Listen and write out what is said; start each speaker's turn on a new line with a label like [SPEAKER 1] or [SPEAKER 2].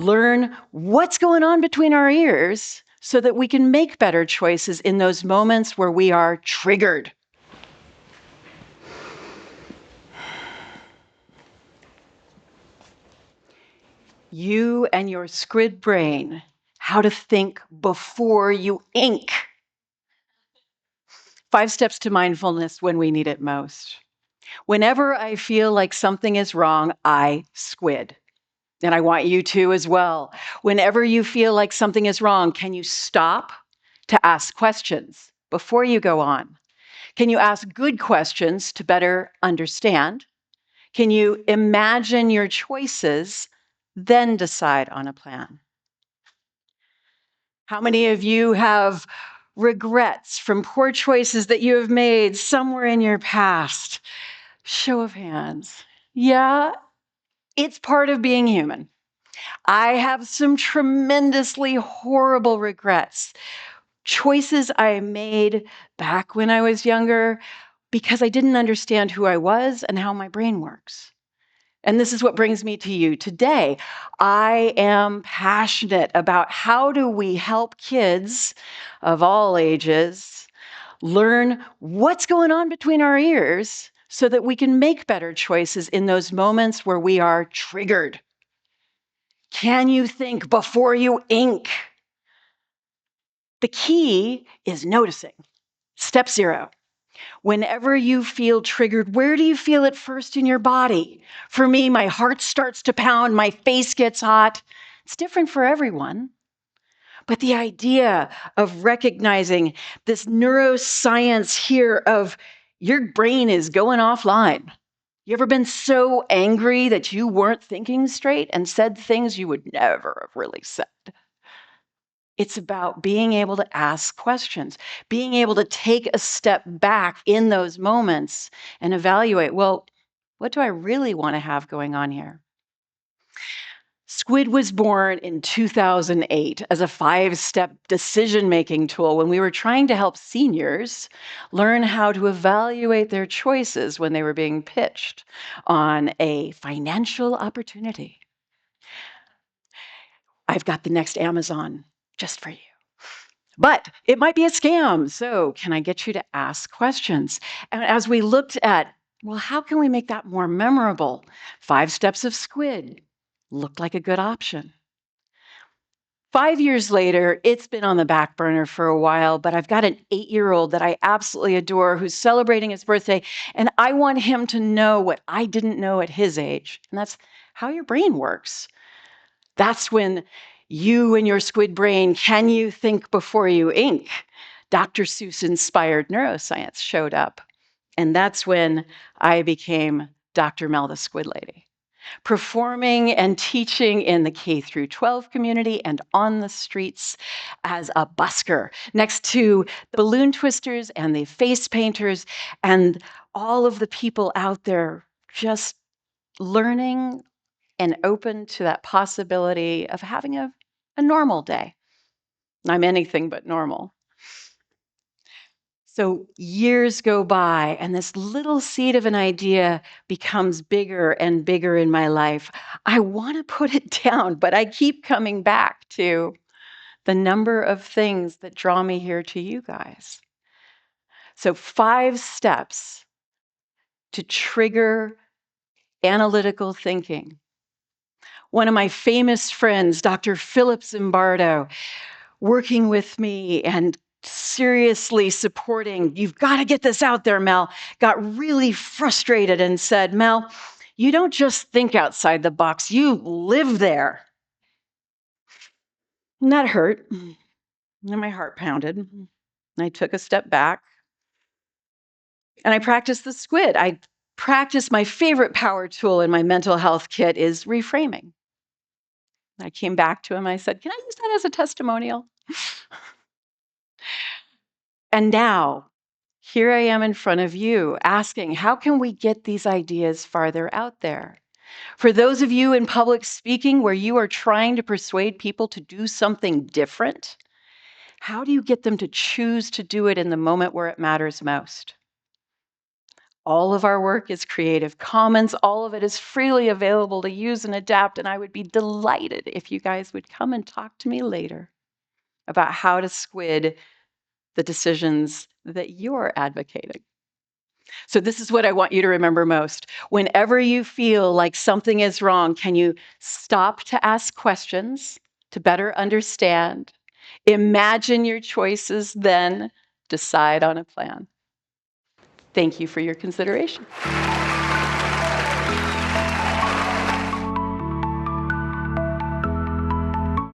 [SPEAKER 1] learn what's going on between our ears so that we can make better choices in those moments where we are triggered. You and your squid brain, how to think before you ink. 5 steps to mindfulness when we need it most. Whenever I feel like something is wrong, I squid. And I want you to as well. Whenever you feel like something is wrong, can you stop to ask questions before you go on? Can you ask good questions to better understand? Can you imagine your choices, then decide on a plan? How many of you have regrets from poor choices that you have made somewhere in your past? Show of hands. Yeah, it's part of being human. I have some tremendously horrible regrets. Choices I made back when I was younger because I didn't understand who I was and how my brain works. And this is what brings me to you today. I am passionate about how do we help kids of all ages learn what's going on between our ears so that we can make better choices in those moments where we are triggered. Can you think before you ink? The key is noticing. Step 0. Whenever you feel triggered, where do you feel it first in your body? For me, my heart starts to pound, my face gets hot. It's different for everyone. But the idea of recognizing this neuroscience here of your brain is going offline. You ever been so angry that you weren't thinking straight and said things you would never have really said? It's about being able to ask questions, being able to take a step back in those moments and evaluate, well, what do I really want to have going on here? Squid was born in 2008 as a 5-step decision-making tool when we were trying to help seniors learn how to evaluate their choices when they were being pitched on a financial opportunity. I've got the next Amazon just for you. But it might be a scam. So, can I get you to ask questions? And as we looked at, well, how can we make that more memorable? 5 steps of squid looked like a good option. 5 years later, it's been on the back burner for a while, but I've got an 8-year-old that I absolutely adore who's celebrating his birthday, and I want him to know what I didn't know at his age, and that's how your brain works. That's when you and your squid brain, can you think before you ink? Dr. Seuss inspired neuroscience showed up. And that's when I became Dr. Mel The SQUID Lady, performing and teaching in the K through 12 community and on the streets as a busker next to the balloon twisters and the face painters and all of the people out there just learning and open to that possibility of having a normal day. I'm anything but normal. So years go by, and this little seed of an idea becomes bigger and bigger in my life. I want to put it down, but I keep coming back to the number of things that draw me here to you guys. So 5 steps to trigger analytical thinking. One of my famous friends, Dr. Philip Zimbardo, working with me and seriously supporting, you've got to get this out there, Mel, got really frustrated and said, Mel, you don't just think outside the box, you live there. And that hurt. And my heart pounded. And I took a step back and I practiced the squid. I practiced my favorite power tool in my mental health kit is reframing. I came back to him. I said, can I use that as a testimonial? And now, here I am in front of you asking, how can we get these ideas farther out there? For those of you in public speaking where you are trying to persuade people to do something different, how do you get them to choose to do it in the moment where it matters most? All of our work is Creative Commons. All of it is freely available to use and adapt, and I would be delighted if you guys would come and talk to me later about how to squid the decisions that you're advocating. So this is what I want you to remember most. Whenever you feel like something is wrong, can you stop to ask questions to better understand? Imagine your choices, then decide on a plan. Thank you for your consideration.